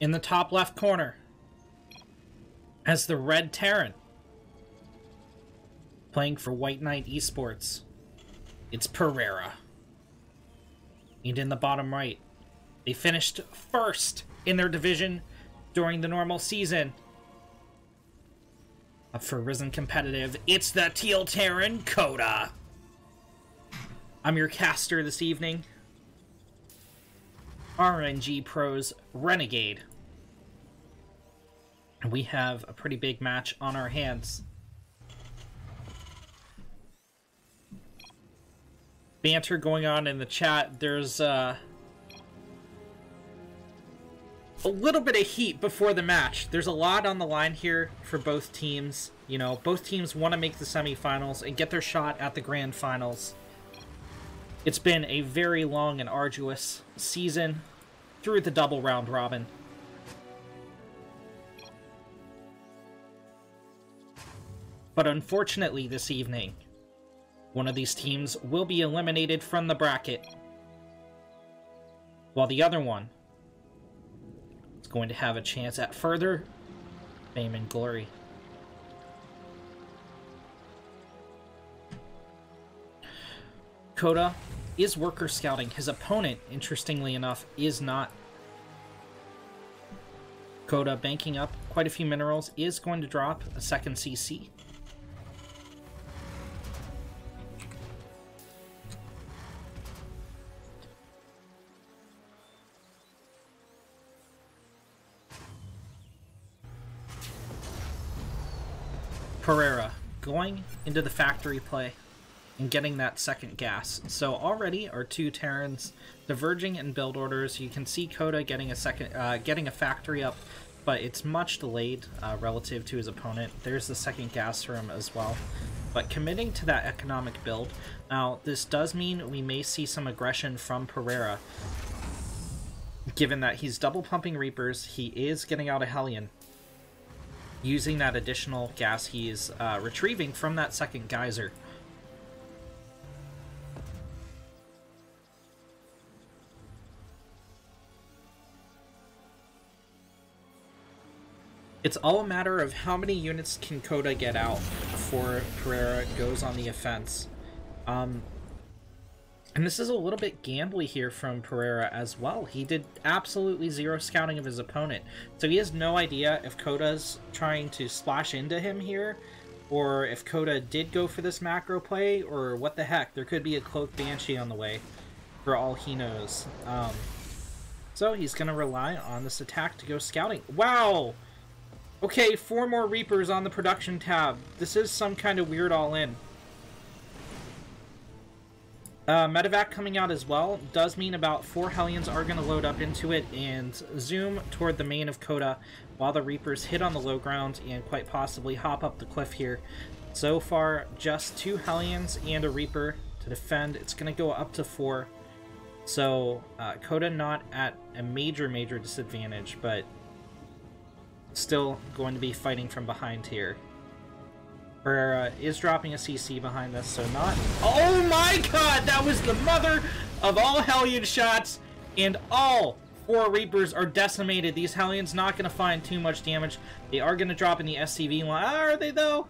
In the top left corner, as the Ris3n, playing for White Knight Esports, it's Pereira. And in the bottom right, they finished first in their division during the normal season. Up for Ris3n Competitive, it's the Teal Terran Coda. I'm your caster this evening, RNG Pros Renegade. And we have a pretty big match on our hands. Banter going on in the chat. There's a little bit of heat before the match. There's a lot on the line here for both teams. You know, both teams want to make the semifinals and get their shot at the grand finals. It's been a very long and arduous season through the double round robin. But unfortunately this evening, one of these teams will be eliminated from the bracket, while the other one is going to have a chance at further fame and glory. Coda is worker scouting. His opponent, interestingly enough, is not. Coda, banking up quite a few minerals, is going to drop a second CC. Pereira going into the factory play and getting that second gas. So already our two Terrans diverging in build orders. You can see Coda getting a factory up, but it's much delayed relative to his opponent. There's the second gas for him as well. But committing to that economic build. Now, this does mean we may see some aggression from Pereira. Given that he's double pumping Reapers, he is getting out a Hellion, using that additional gas he's retrieving from that second geyser. It's all a matter of how many units can Coda get out before Pereira goes on the offense. And this is a little bit gambly here from Pereira as well. He did absolutely zero scouting of his opponent. So he has no idea if Coda's trying to splash into him here, or if Coda did go for this macro play, or what the heck. There could be a Cloaked Banshee on the way, for all he knows. So he's going to rely on this attack to go scouting. Wow! Okay, 4 more Reapers on the production tab. This is some kind of weird all-in. Medevac coming out as well does mean about 4 Hellions are going to load up into it and zoom toward the main of Coda while the Reapers hit on the low ground and quite possibly hop up the cliff here. So far, just 2 Hellions and a Reaper to defend. It's going to go up to 4. So, Coda not at a major disadvantage, but still going to be fighting from behind here. Pereira is dropping a CC behind this, so not... Oh my god! That was the mother of all Hellion shots, and all 4 Reapers are decimated. These Hellions not going to find too much damage. They are going to drop in the SCV line. Are they, though?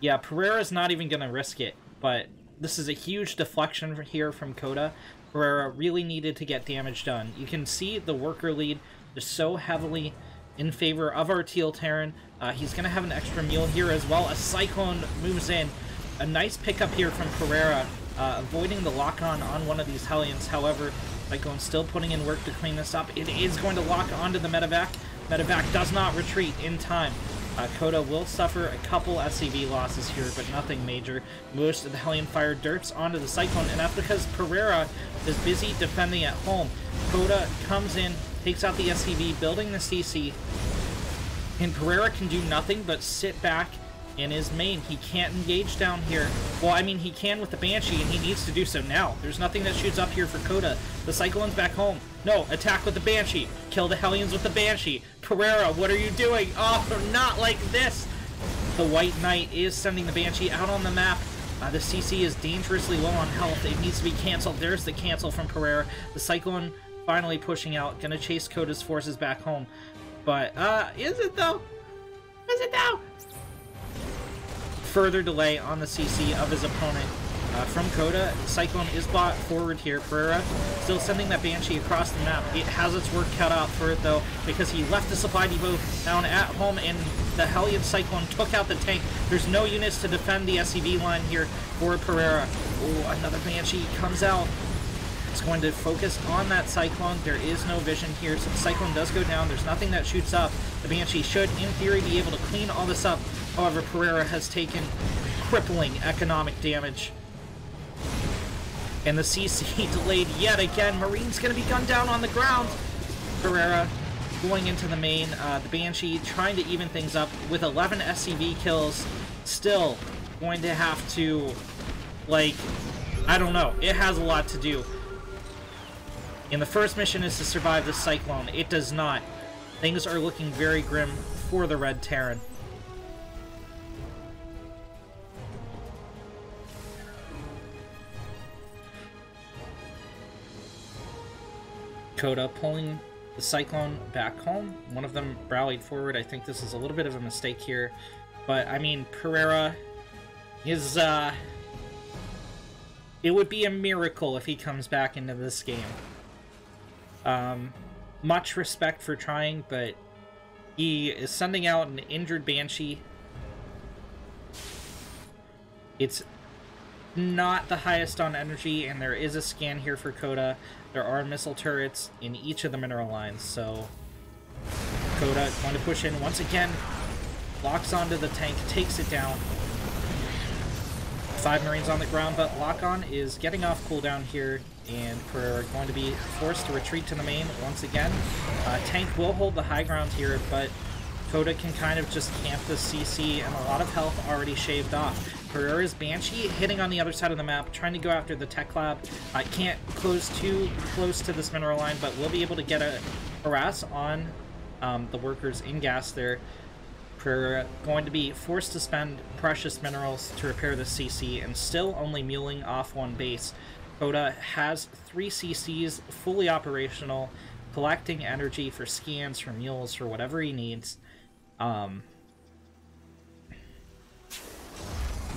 Yeah, Pereira's not even going to risk it, but this is a huge deflection here from Coda. Pereira really needed to get damage done. You can see the worker lead is so heavily in favor of our Teal Terran. He's going to have an extra mule here as well. A Cyclone moves in. A nice pickup here from Pereira, avoiding the lock-on on one of these Hellions. However, Cyclone's still putting in work to clean this up. It is going to lock onto the Medevac. Medevac does not retreat in time. Coda will suffer a couple SCV losses here, but nothing major. Most of the Hellion fire dirts onto the Cyclone, and that's because Pereira is busy defending at home. Coda comes in, takes out the SCV, building the CC, and Pereira can do nothing but sit back in his main. He can't engage down here. Well, I mean, he can with the Banshee, and he needs to do so now. There's nothing that shoots up here for Coda. The Cyclone's back home. No, attack with the Banshee. Kill the Hellions with the Banshee. Pereira, what are you doing? Oh, not like this. The White Knight is sending the Banshee out on the map. The CC is dangerously low on health. It needs to be canceled. There's the cancel from Pereira. The Cyclone finally pushing out, gonna chase Koda's forces back home. But, is it though? Is it though? Further delay on the CC of his opponent. From Coda, Cyclone is brought forward here. Pereira still sending that Banshee across the map. It has its work cut out for it, though, because he left the supply depot down at home, and the Hellion Cyclone took out the tank. There's no units to defend the SCV line here for Pereira. Oh, another Banshee comes out. It's going to focus on that Cyclone. There is no vision here, so the Cyclone does go down. There's nothing that shoots up. The Banshee should, in theory, be able to clean all this up. However, Pereira has taken crippling economic damage. And the CC delayed yet again. Marine's going to be gunned down on the ground. Pereira going into the main. The Banshee trying to even things up with 11 SCV kills. Still going to have to, like, I don't know. It has a lot to do. And the first mission is to survive the Cyclone. It does not. Things are looking very grim for the Red Terran. Coda pulling the Cyclone back home. One of them rallied forward. I think this is a little bit of a mistake here. But, I mean, Pereira is, it would be a miracle if he comes back into this game. Much respect for trying, but he is sending out an injured Banshee. It's not the highest on energy, and there is a scan here for Coda. There are missile turrets in each of the mineral lines, so Coda going to push in once again, locks onto the tank, takes it down. 5 Marines on the ground, but lock-on is getting off cooldown here, and we're going to be forced to retreat to the main once again. Tank will hold the high ground here, but Coda can kind of just camp the CC, and a lot of health already shaved off. Pereira's Banshee hitting on the other side of the map, trying to go after the tech lab. I can't close too close to this mineral line, but we'll be able to get a harass on the workers in gas there. Pereira going to be forced to spend precious minerals to repair the CC, and still only muling off one base. Coda has 3 CCs fully operational, collecting energy for scans, for mules, for whatever he needs.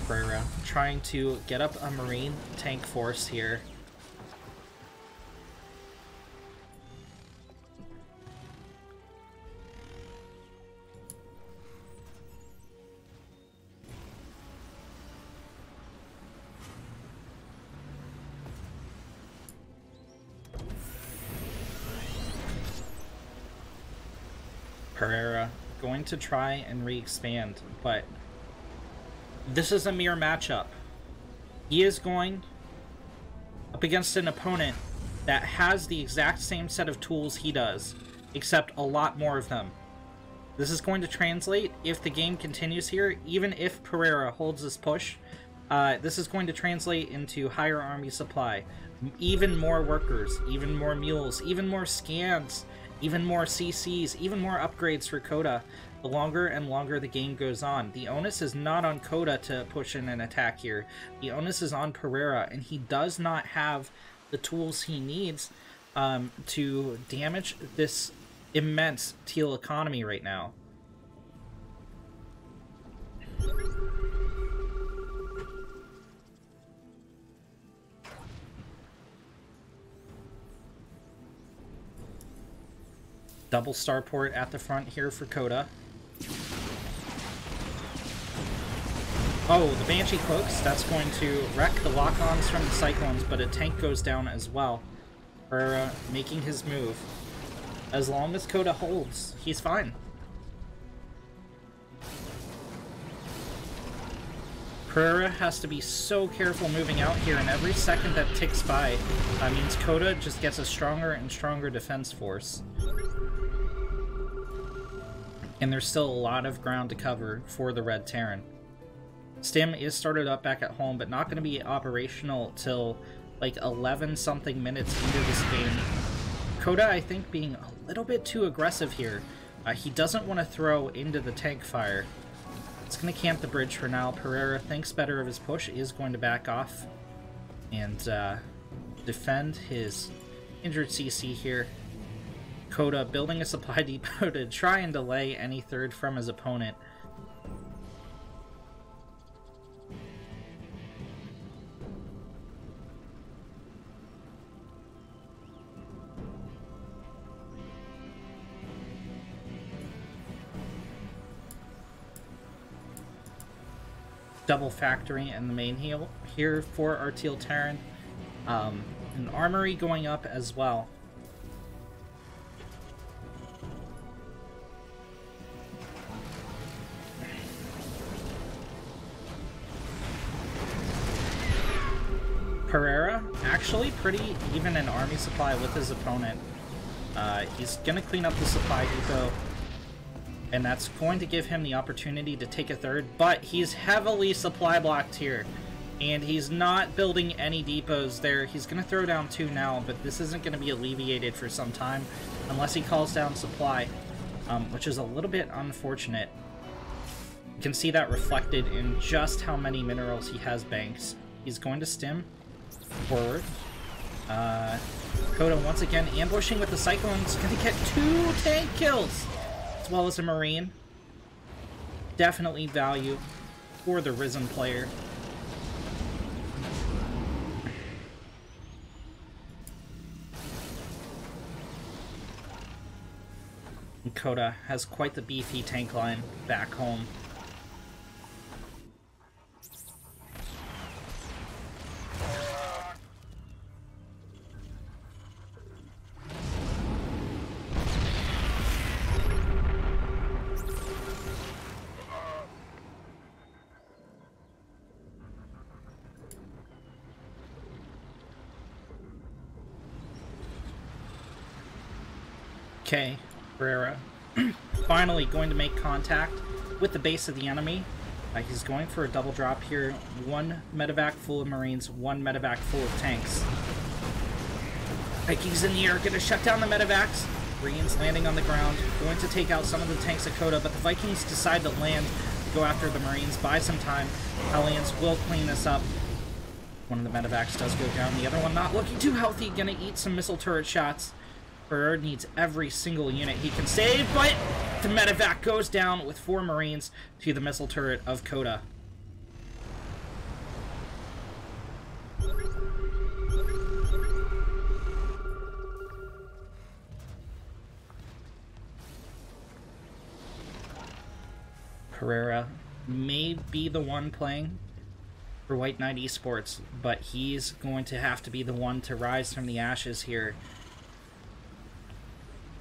Pereira trying to get up a Marine tank force here. Pereira going to try and re-expand, but this is a mere matchup. He is going up against an opponent that has the exact same set of tools he does, except a lot more of them. This is going to translate, if the game continues here, even if Pereira holds this push, this is going to translate into higher army supply, even more workers, even more mules, even more scans, even more CCs, even more upgrades for Coda. The longer and longer the game goes on. The onus is not on Coda to push in an attack here. The onus is on Pereira, and he does not have the tools he needs to damage this immense teal economy right now. Double starport at the front here for Coda. Oh, the Banshee cloaks. That's going to wreck the lock-ons from the Cyclones, but a tank goes down as well. Pereira making his move. As long as Coda holds, he's fine. Pereira has to be so careful moving out here, and every second that ticks by means Coda just gets a stronger and stronger defense force. And there's still a lot of ground to cover for the Red Terran. Stim is started up back at home, but not going to be operational till like 11-something minutes into this game. Coda, I think, being a little bit too aggressive here. He doesn't want to throw into the tank fire. It's going to camp the bridge for now. Pereira thinks better of his push, is going to back off and defend his injured CC here. Coda building a supply depot to try and delay any third from his opponent. Double factory and the main heal here for Arteal Terran. An armory going up as well. Pereira actually pretty even in army supply with his opponent. He's gonna clean up the supply depot, and that's going to give him the opportunity to take a third, but he's heavily supply blocked here, and he's not building any depots there. He's going to throw down 2 now, but this isn't going to be alleviated for some time unless he calls down supply, which is a little bit unfortunate. You can see that reflected in just how many minerals he has banks. He's going to stim forward. Coda once again ambushing with the Cyclone's going to get 2 tank kills, as well as a Marine. Definitely value for the Ris3n player. And Coda has quite the beefy tank line back home. Okay, Pereira finally going to make contact with the base of the enemy. He's going for a double drop here. 1 medevac full of Marines, 1 medevac full of tanks. Vikings in the air, gonna shut down the medevacs. Marines landing on the ground, going to take out some of the tanks at Coda, but the Vikings decide to land, go after the Marines, buy some time. Hellions will clean this up. One of the medevacs does go down, the other one not looking too healthy, gonna eat some missile turret shots. Bird needs every single unit he can save, but the medevac goes down with 4 Marines to the missile turret of Coda. Pereira may be the one playing for White Knight Esports, but he's going to have to be the one to rise from the ashes here.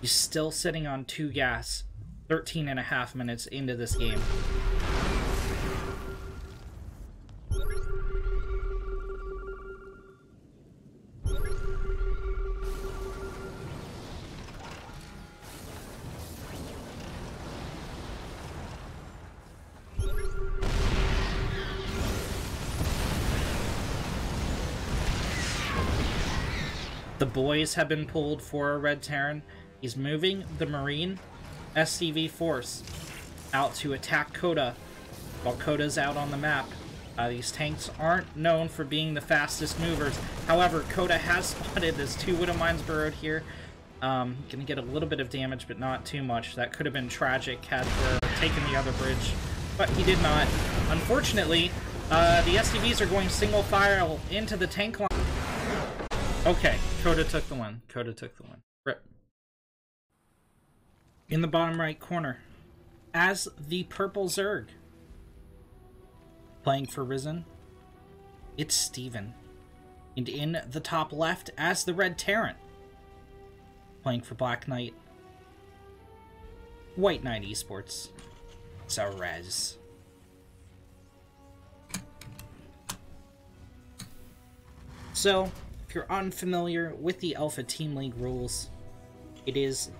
He's still sitting on 2 gas, 13.5 minutes into this game. The boys have been pulled for a Red Terran. He's moving the Marine SCV force out to attack Coda while Coda's out on the map. These tanks aren't known for being the fastest movers. However, Coda has spotted this 2 Widow Mines burrowed here. Gonna get a little bit of damage, but not too much. That could have been tragic had Burrow taken the other bridge, but he did not. Unfortunately, the SCVs are going single file into the tank line. Okay, Coda took the win. Coda took the win. Rip. In the bottom right corner, as the purple Zerg, playing for Ris3n, it's Steven. And in the top left, as the red Terran, playing for Black Knight, White Knight Esports, it's a Res. So, if you're unfamiliar with the Alpha Team League rules, it is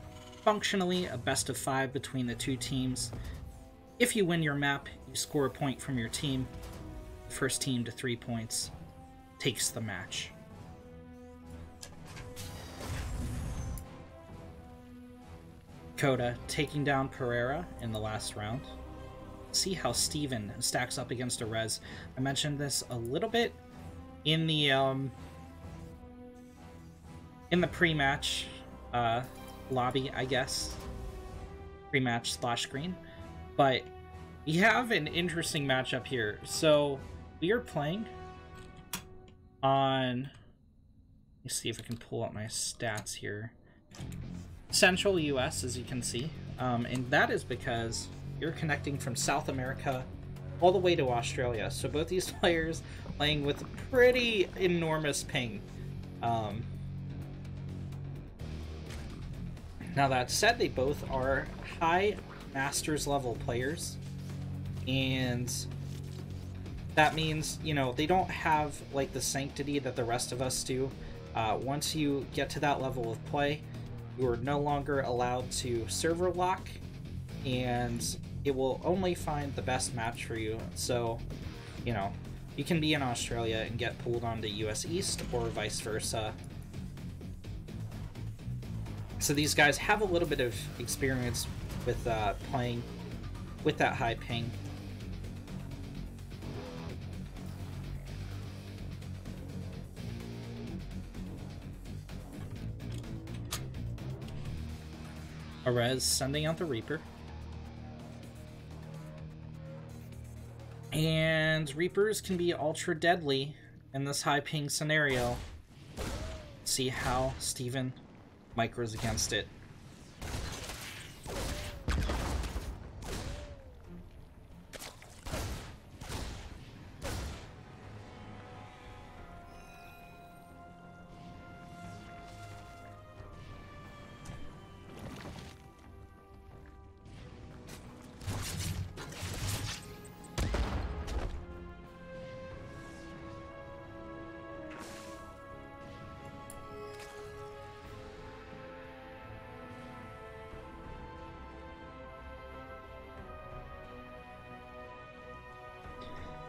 functionally a best of 5 between the 2 teams. If you win your map, you score a point from your team. First team to 3 points takes the match. Coda taking down Pereira in the last round. See how Steven stacks up against a Res. I mentioned this a little bit in the in the pre-match lobby, I guess. Pre-match splash screen. But we have an interesting matchup here. So we are playing on... Let me see if I can pull up my stats here. Central US, as you can see. And that is because you're connecting from South America all the way to Australia. So both these players playing with pretty enormous ping. Now that said, they both are high Masters level players. And that means, you know, they don't have like the sanctity that the rest of us do. Once you get to that level of play, you're no longer allowed to server lock, and it will only find the best match for you. So, you know, you can be in Australia and get pulled onto US East, or vice versa. So these guys have a little bit of experience with playing with that high ping. Ris sending out the Reaper. And Reapers can be ultra deadly in this high ping scenario. See how Steven micros against it.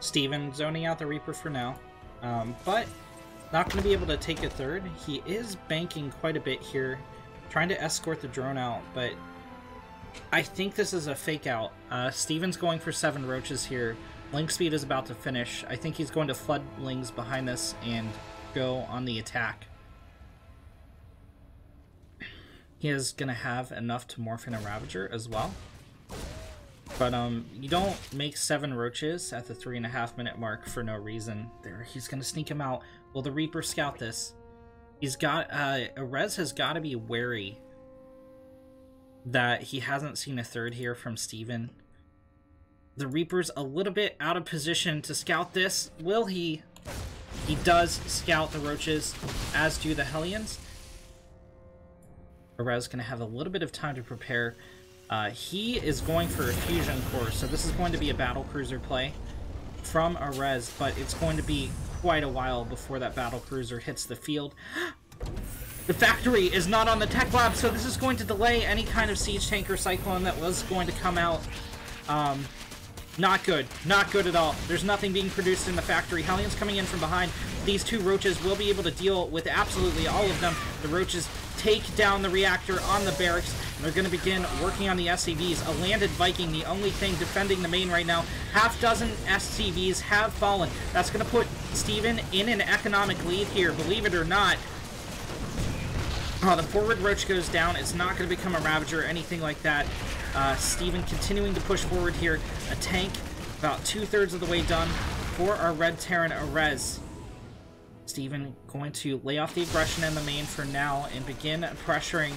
Steven zoning out the Reaper for now, but not going to be able to take a third. He is banking quite a bit here, trying to escort the drone out, but I think this is a fake out. Steven's going for 7 roaches here. Link speed is about to finish. I think he's going to flood Lings behind this and go on the attack. He is going to have enough to morph in a Ravager as well. But you don't make 7 roaches at the 3.5 minute mark for no reason. There, he's gonna sneak him out. Will the Reaper scout this? He's got Res has got to be wary that he hasn't seen a third here from Steven. The Reaper's a little bit out of position to scout this. Will he? He does scout the roaches, as do the Hellions. Res gonna have a little bit of time to prepare. He is going for a fusion core, so this is going to be a battle cruiser play from a Res, but it's going to be quite a while before that battle cruiser hits the field. The factory is not on the tech lab, so this is going to delay any kind of siege tanker cyclone that was going to come out. Not good. Not good at all. There's nothing being produced in the factory. Hellions coming in from behind. These 2 roaches will be able to deal with absolutely all of them. The roaches take down the reactor on the barracks, and they're going to begin working on the SCVs. A landed Viking, the only thing defending the main right now. Half dozen SCVs have fallen. That's going to put Steven in an economic lead here, believe it or not. The forward roach goes down. It's not going to become a Ravager or anything like that. Steven continuing to push forward here. A tank about 2/3 of the way done for our Red Terran Res. Steven going to lay off the aggression in the main for now and begin pressuring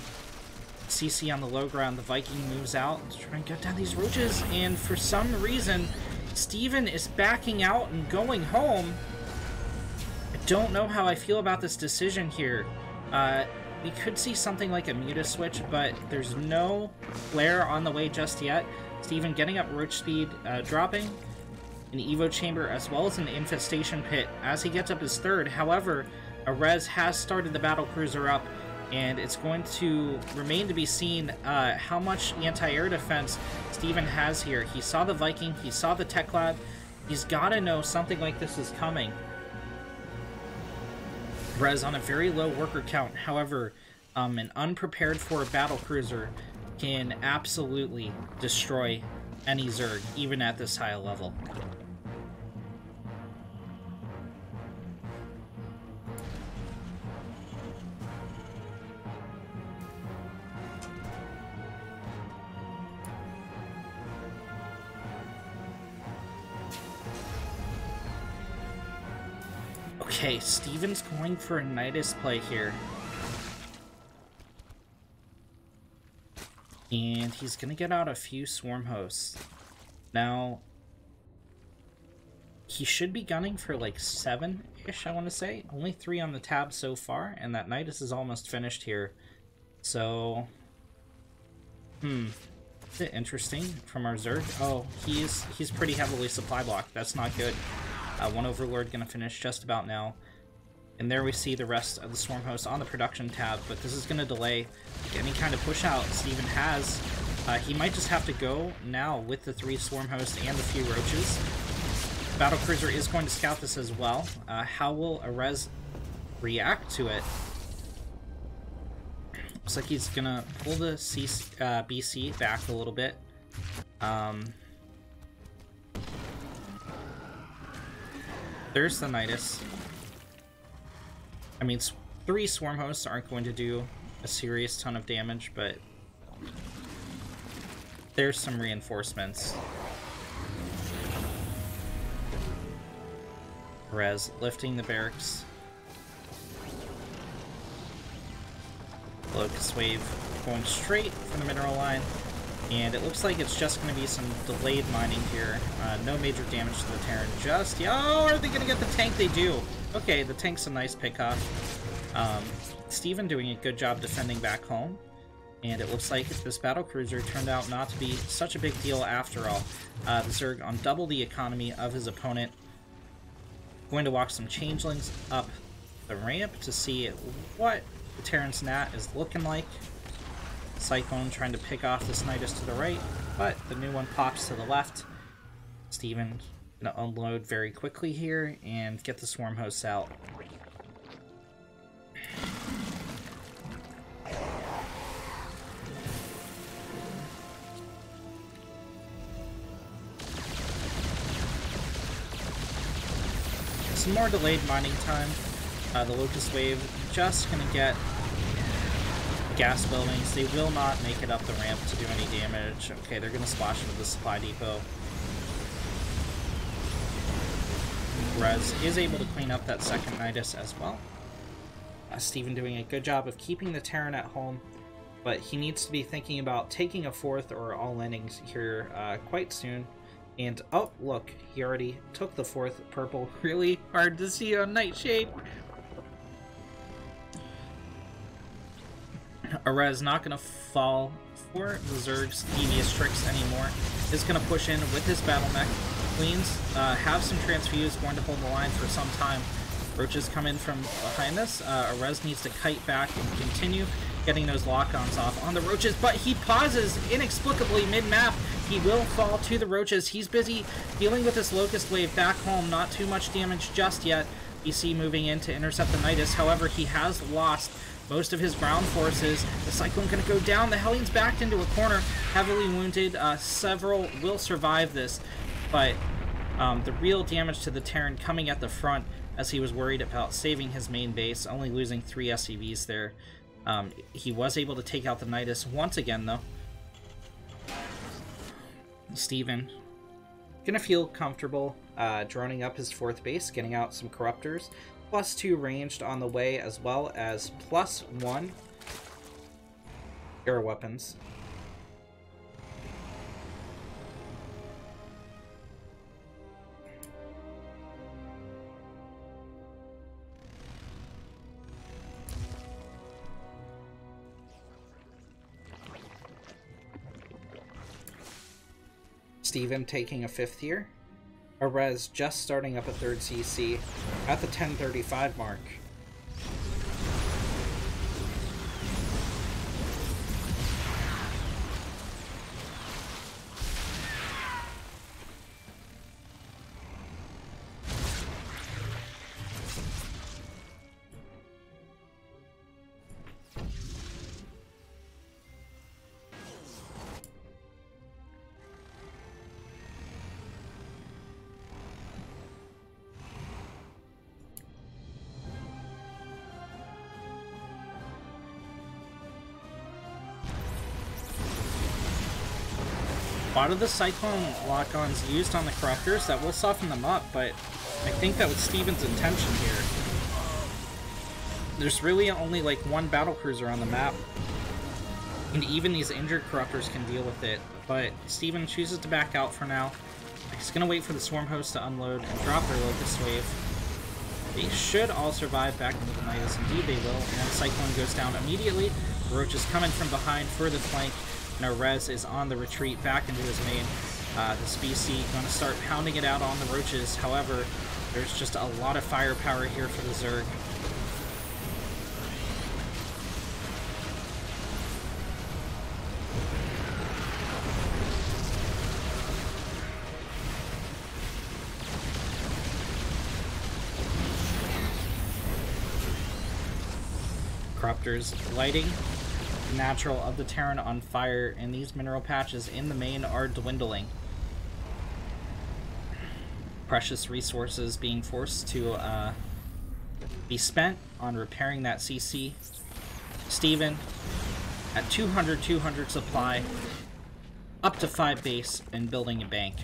CC on the low ground. The Viking moves out to try and get down these roaches, and for some reason Steven is backing out and going home. I don't know how I feel about this decision here. We could see something like a Muta switch, but there's no flare on the way just yet. Steven getting up roach speed, dropping an Evo chamber as well as an infestation pit as he gets up his 3rd. However, a Res has started the battle cruiser up, and it's going to remain to be seen how much anti-air defense Steven has here. He saw the Viking, he saw the tech lab. He's got to know something like this is coming. Res on a very low worker count. However, an unprepared for battle cruiser can absolutely destroy any Zerg, even at this high level. Okay, Steven's going for a Nidus play here. And he's going to get out a few Swarm Hosts. Now, he should be gunning for like 7-ish, I want to say. Only 3 on the tab so far, and that Nidus is almost finished here. So, a bit interesting from our Zerg. Oh, he's pretty heavily supply blocked. That's not good. One Overlord going to finish just about now. And there we see the rest of the Swarm Host on the production tab, but this is going to delay any kind of push out Steven has. He might just have to go now with the 3 Swarm Hosts and the few Roaches. Battlecruiser is going to scout this as well. How will Ris3n react to it? Looks like he's going to pull the BC back a little bit. There's the Nidus. I mean, 3 Swarm Hosts aren't going to do a serious ton of damage, but there's some reinforcements. Res lifting the barracks. Locust Wave going straight for the mineral line. And it looks like it's just going to be some delayed mining here. No major damage to the Terran just yet. Oh, are they going to get the tank? They do. Okay, the tank's a nice pickoff. Steven doing a good job defending back home. And it looks like this battlecruiser turned out not to be such a big deal after all. The Zerg on double the economy of his opponent. Going to walk some changelings up the ramp to see what the Terran's Nat is looking like. Cyclone trying to pick off this Nidus to the right, but the new one pops to the left. Steven gonna unload very quickly here and get the Swarm Hosts out. Some more delayed mining time. The Locust Wave just gonna get gas buildings. They will not make it up the ramp to do any damage. Okay, they're gonna splash into the supply depot. Res is able to clean up that second Nidus as well. Steven doing a good job of keeping the Terran at home, but he needs to be thinking about taking a 4th or all innings here quite soon. And, oh, look, he already took the 4th purple. Really hard to see on Nightshade. Res not going to fall for the Zerg's devious tricks anymore. Is going to push in with his battle mech. Queens have some transfuse, going to hold the line for some time. Roaches come in from behind this. Res needs to kite back and continue getting those lock-ons off on the Roaches, but he pauses inexplicably mid-map. He will fall to the Roaches. He's busy dealing with this Locust Wave back home. Not too much damage just yet. BC moving in to intercept the Nidus. However, he has lost most of his ground forces. The Cyclone going to go down. The Hellions backed into a corner, heavily wounded. Several will survive this, but the real damage to the Terran coming at the front as he was worried about saving his main base, only losing 3 SCVs there. He was able to take out the Nidus once again, though. Steven gonna feel comfortable droning up his 4th base, getting out some Corruptors. +2 ranged on the way, as well as +1 air weapons. Steven taking a 5th here. Res just starting up a 3rd CC at the 10:35 mark. lot of the Cyclone lock-ons used on the Corruptors, that will soften them up, but I think that was Steven's intention here. There's really only like one battlecruiser on the map, and even these injured Corruptors can deal with it, but Steven chooses to back out for now. He's going to wait for the Swarm Host to unload and drop their Locust Wave. They should all survive back into the night, as indeed they will, and Cyclone goes down immediately. Roach is coming from behind for the flank. Now Res is on the retreat back into his main. This BC going to start pounding it out on the Roaches. However, there's just a lot of firepower here for the Zerg. Corruptors lighting natural of the Terran on fire, and these mineral patches in the main are dwindling. Precious resources being forced to be spent on repairing that CC. Steven at 200 supply, up to 5 base, and building a bank.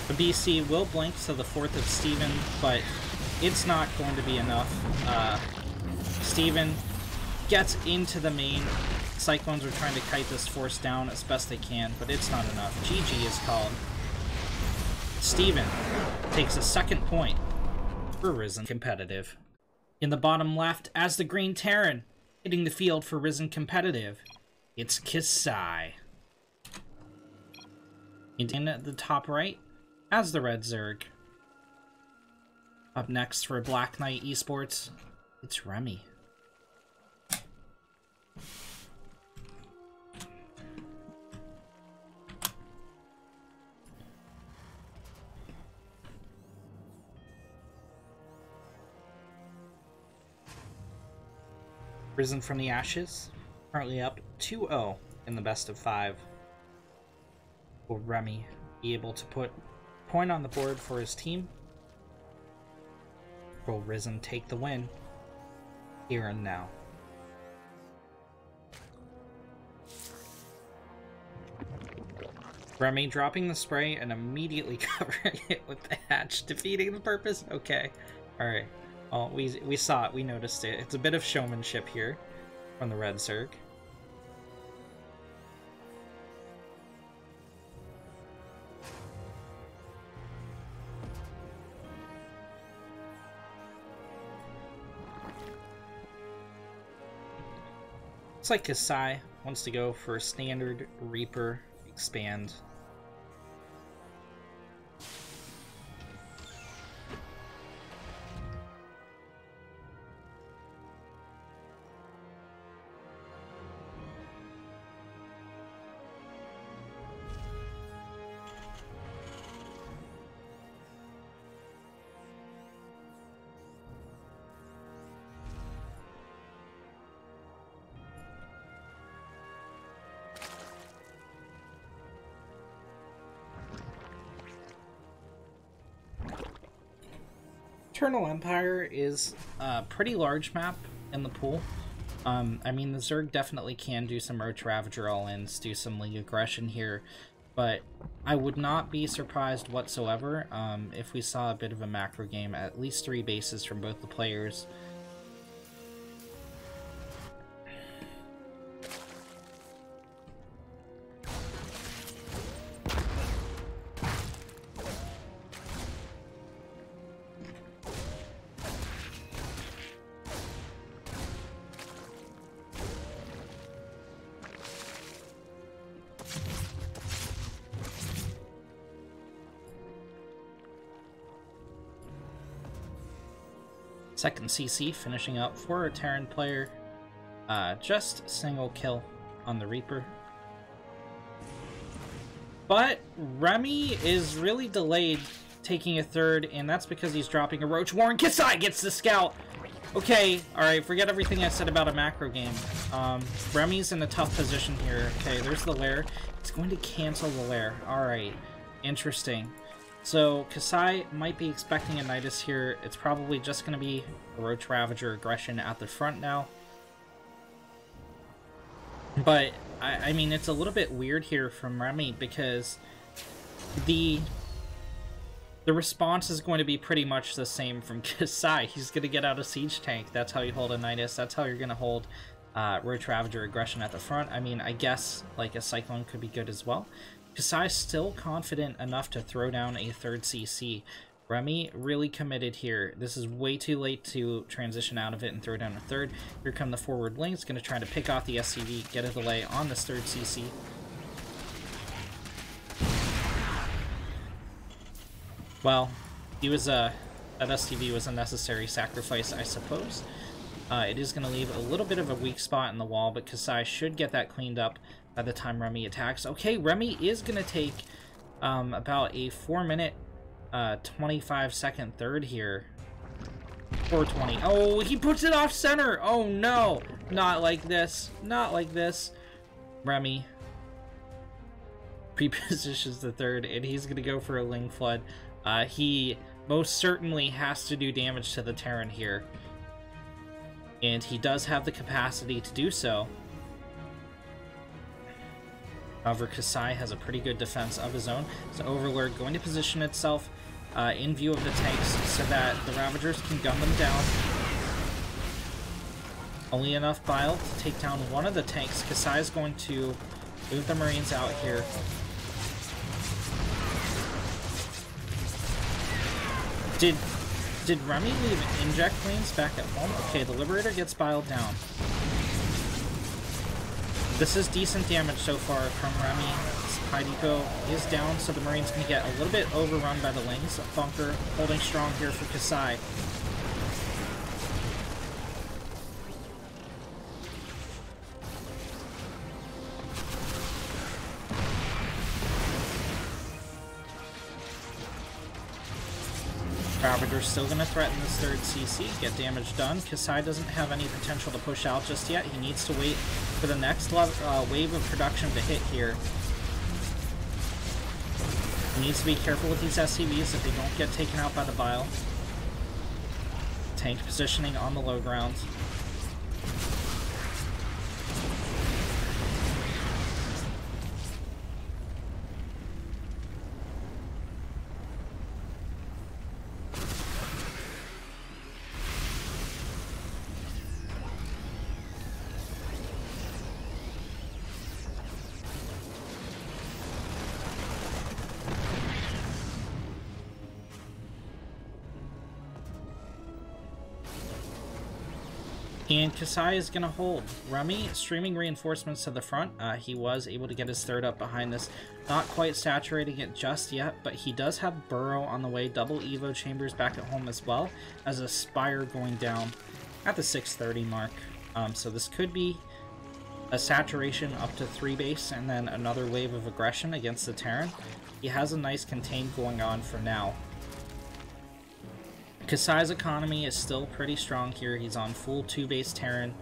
The BC will blink to the 4th of Steven, but it's not going to be enough. Steven gets into the main. Cyclones are trying to kite this force down as best they can, but it's not enough. GG is called. Steven takes a 2nd point for Ris3n Competitive. In the bottom left, as the Green Terran, hitting the field for Ris3n Competitive, it's Kasai. In the top right, as the Red Zerg. Up next for Black Knight Esports, it's Remy. Risen from the ashes, currently up 2-0 in the best of 5. Will Remy be able to put point on the board for his team? Will Ris3n take the win here and now? Remy dropping the spray and immediately covering it with the hatch, defeating the purpose? Okay. Alright. Well, we saw it, we noticed it. It's a bit of showmanship here from the Red Zerg. Looks like Kasai wants to go for standard Reaper expand. Eternal Empire is a pretty large map in the pool. I mean, the Zerg definitely can do some Roach Ravager all-ins, do some League Aggression here, but I would not be surprised whatsoever if we saw a bit of a macro game, at least 3 bases from both the players. Second CC finishing up for a Terran player. Just single kill on the Reaper. But Remy is really delayed taking a third, and that's because he's dropping a Roach Warren. Kasai gets the scout! Okay, alright, forget everything I said about a macro game. Remy's in a tough position here. Okay, there's the lair. It's going to cancel the lair. Alright, interesting. So, Kasai might be expecting a Nidus here. It's probably just going to be a Roach Ravager aggression at the front now. But, I mean, it's a little bit weird here from Remy because the response is going to be pretty much the same from Kasai. He's going to get out a Siege Tank. That's how you hold a Nidus. That's how you're going to hold Roach Ravager aggression at the front. I mean, I guess like a Cyclone could be good as well. Kasai's still confident enough to throw down a third CC. Remy really committed here. This is way too late to transition out of it and throw down a third. Here come the forward links, going to try to pick off the SCV, get a delay on this third CC. Well, he was that STV was a necessary sacrifice, I suppose. It is going to leave a little bit of a weak spot in the wall, but Kasai should get that cleaned up by the time Remy attacks. Okay, Remy is going to take about a 4-minute 25-second third here. 420. Oh, he puts it off center. Oh no, not like this. Not like this. Remy pre-positions the third, and he's gonna go for a Ling Flood. He most certainly has to do damage to the Terran here, and he does have the capacity to do so. However, Kasai has a pretty good defense of his own. So Overlord going to position itself in view of the tanks so that the Ravagers can gun them down. Only enough bile to take down one of the tanks. Kasai is going to move the Marines out here. Did Remy leave inject lanes back at home? Okay, the Liberator gets biled down. This is decent damage so far from Remy. High Depot is down, so the Marine's going to get a little bit overrun by the Lings. Bunker holding strong here for Kasai. Ravager's still going to threaten this third CC, get damage done. Kasai doesn't have any potential to push out just yet. He needs to wait for the next wave of production to hit here. He needs to be careful with these SCVs if they don't get taken out by the bile. Tank positioning on the low ground. And Kasai is going to hold. Remy streaming reinforcements to the front. He was able to get his third up behind this. Not quite saturating it just yet, but he does have Burrow on the way. Double Evo Chambers back at home as well as a Spire going down at the 630 mark. So this could be a saturation up to 3 base and then another wave of aggression against the Terran. He has a nice contain going on for now. Kasai's economy is still pretty strong here. He's on full 2-base Terran,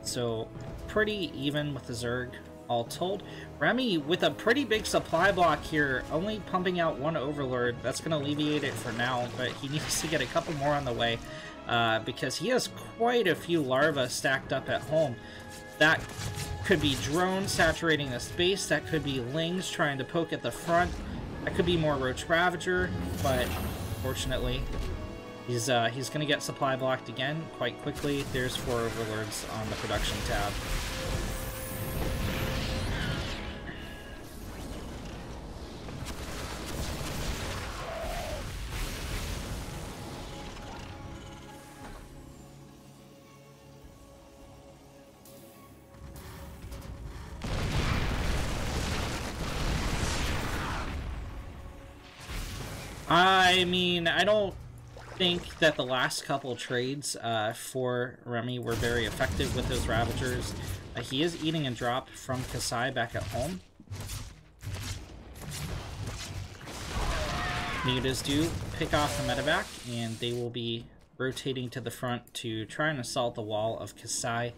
so pretty even with the Zerg, all told. Remy with a pretty big supply block here, only pumping out 1 Overlord. That's going to alleviate it for now, but he needs to get a couple more on the way because he has quite a few larvae stacked up at home. That could be drones saturating the space, that could be Lings trying to poke at the front, that could be more Roach Ravager, but fortunately, he's going to get supply blocked again quite quickly. There's 4 Overlords on the production tab. I mean, I don't think that the last couple trades for Remy were very effective with those Ravagers. He is eating a drop from Kasai back at home. Mutas do pick off the medevac, and they will be rotating to the front to try and assault the wall of Kasai.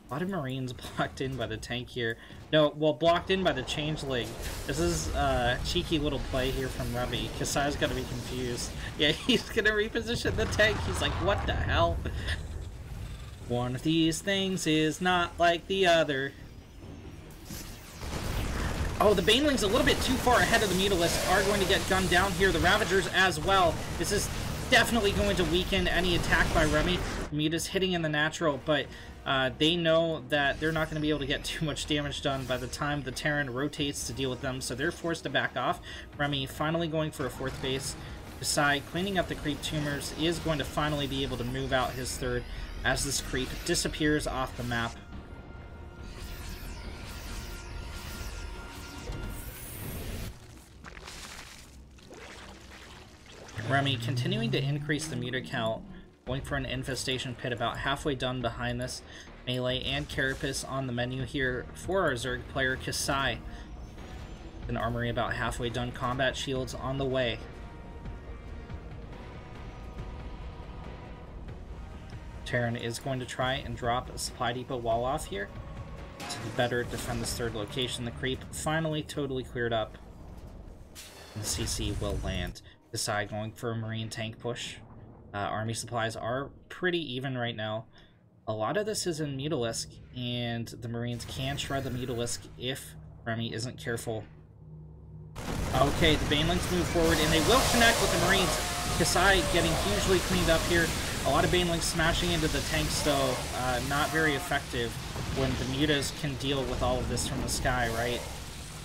A lot of Marines blocked in by the tank here. No, well, blocked in by the Changeling. This is a cheeky little play here from Remy. Kasai's got to be confused. Yeah, he's going to reposition the tank. He's like, what the hell? One of these things is not like the other. Oh, the Banelings a little bit too far ahead of the Mutalisks are going to get gunned down here. The Ravagers as well. This is definitely going to weaken any attack by Remy. Muta's hitting in the natural, but they know that they're not going to be able to get too much damage done by the time the Terran rotates to deal with them, so they're forced to back off. Remy finally going for a 4th base. Kasai, cleaning up the creep tumors, is going to finally be able to move out his 3rd as this creep disappears off the map. Remy continuing to increase the muta count, going for an infestation pit about halfway done behind this. Melee and Carapace on the menu here for our Zerg player Kasai. An armory about halfway done, combat shields on the way. Terran is going to try and drop a supply depot wall off here to better defend this 3rd location. The creep finally totally cleared up. And the CC will land. Kasai going for a Marine tank push. Army supplies are pretty even right now. A lot of this is in Mutalisk, and the Marines can shred the Mutalisk if Remy isn't careful. Okay, the Banelings move forward, and they will connect with the Marines. Kasai getting hugely cleaned up here. A lot of Banelings smashing into the tanks, though. Not very effective when the Mutas can deal with all of this from the sky, right?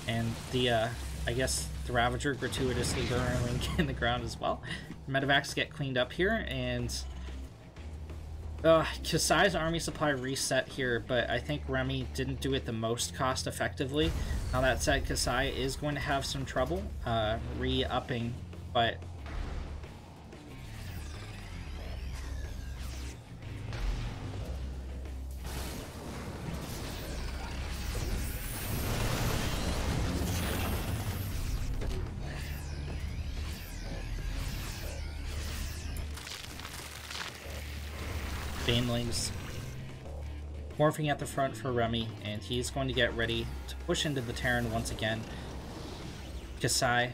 And the, I guess, the Ravager gratuitously burrowing in the ground as well. Medevacs get cleaned up here, and Kasai's army supply reset here, but I think Remy didn't do it the most cost effectively. Now that said, Kasai is going to have some trouble re-upping, but Banelings morphing at the front for Remy, and he's going to get ready to push into the Terran once again. Kasai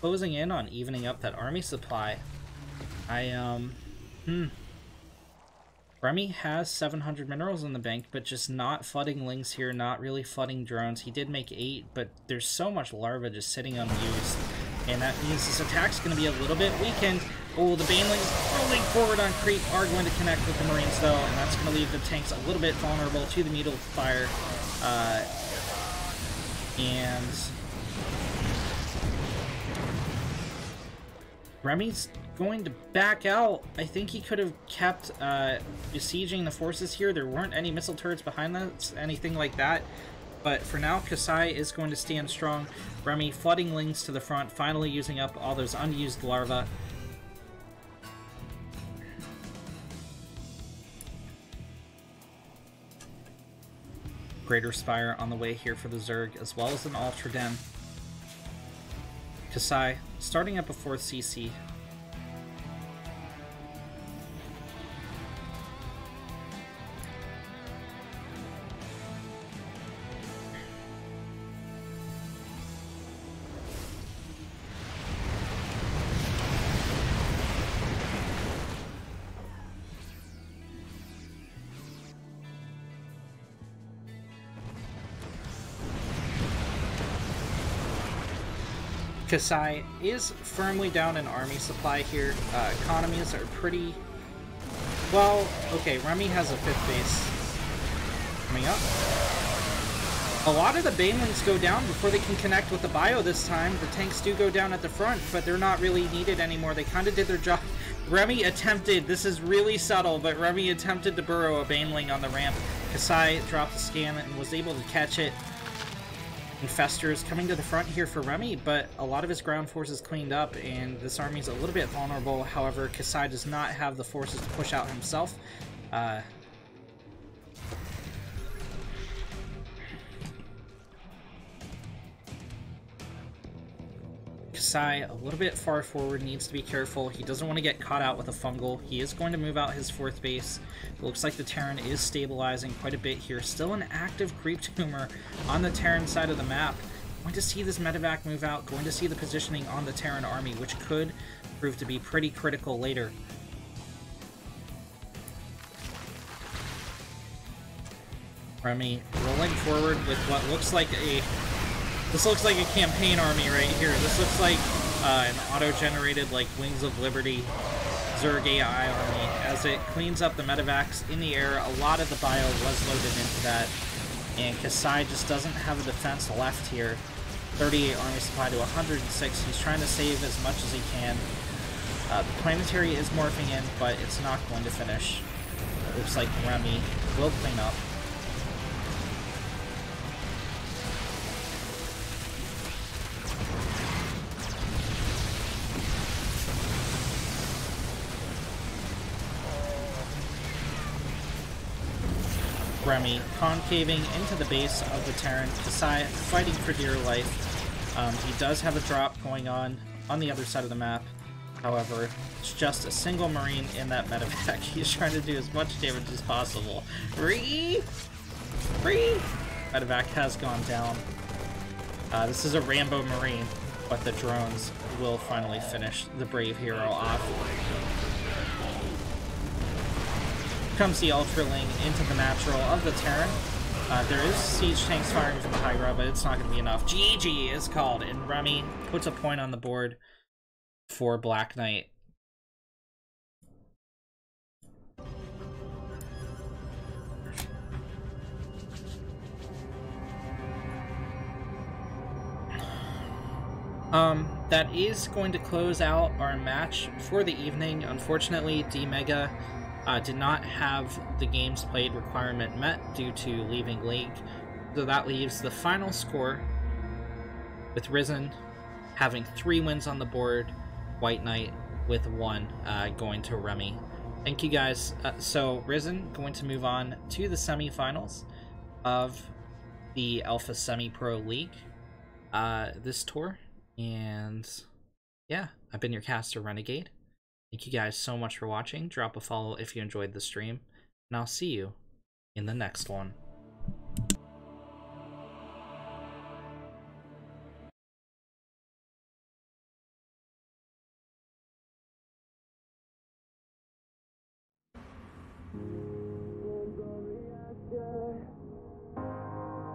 closing in on evening up that army supply. Remy has 700 minerals in the bank, but just not flooding lings here, not really flooding drones. He did make 8, but there's so much larva just sitting unused, and that means this attack's going to be a little bit weakened. Oh, the Banelings rolling forward on creep are going to connect with the Marines, though, and that's going to leave the tanks a little bit vulnerable to the Mutal Fire. And Remy's going to back out. I think he could have kept besieging the forces here. There weren't any missile turrets behind that, anything like that. But for now, Kasai is going to stand strong. Remy flooding lings to the front, finally using up all those unused larvae. Greater Spire on the way here for the Zerg, as well as an Ultra Den. Kasai starting up a 4th CC. Kasai is firmly down in army supply here. Economies are pretty... well, okay, Remy has a 5th base coming up. A lot of the Banelings go down before they can connect with the bio this time. The tanks do go down at the front, but they're not really needed anymore. They kind of did their job. Remy attempted, this is really subtle, but Remy attempted to burrow a Baneling on the ramp. Kasai dropped the scan and was able to catch it. Infestors coming to the front here for Remy, but a lot of his ground forces cleaned up, and this army's a little bit vulnerable. However, Kasai does not have the forces to push out himself. Kasai, a little bit far forward, needs to be careful. He doesn't want to get caught out with a fungal. He is going to move out his 4th base. It looks like the Terran is stabilizing quite a bit here. Still an active creep tumor on the Terran side of the map. Going to see this medevac move out, going to see the positioning on the Terran army, which could prove to be pretty critical later. Remy rolling forward with what looks like a... This looks like a campaign army right here. This looks like an auto-generated, like, Wings of Liberty Zerg AI army. As it cleans up the medevacs in the air, a lot of the bio was loaded into that. And Kasai just doesn't have a defense left here. 38 army supply to 106. He's trying to save as much as he can. The planetary is morphing in, but it's not going to finish. It looks like Remy will clean up. Remy concaving into the base of the Terran. Kasai fighting for dear life. He does have a drop going on the other side of the map. However, it's just a single Marine in that medevac. He's trying to do as much damage as possible. Medevac has gone down. This is a Rambo Marine, but the drones will finally finish the brave hero off. Comes the Ultraling into the natural of the Terran. There is siege tanks firing from the high ground, but it's not going to be enough. GG is called, and Remy puts a point on the board for Black Knight. That is going to close out our match for the evening. Unfortunately, D-Mega did not have the games played requirement met due to leaving league. So that leaves the final score with Ris3n having 3 wins on the board, White Knight with 1 going to Remy. Thank you guys. So Ris3n going to move on to the semifinals of the Alpha Semi-Pro League this tour. And yeah, I've been your caster, Renegade. Thank you guys so much for watching. Drop a follow if you enjoyed the stream, and I'll see you in the next one.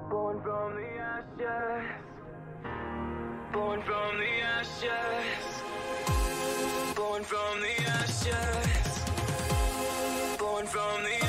Born from the ashes, born from the ashes, born from the ashes, born from the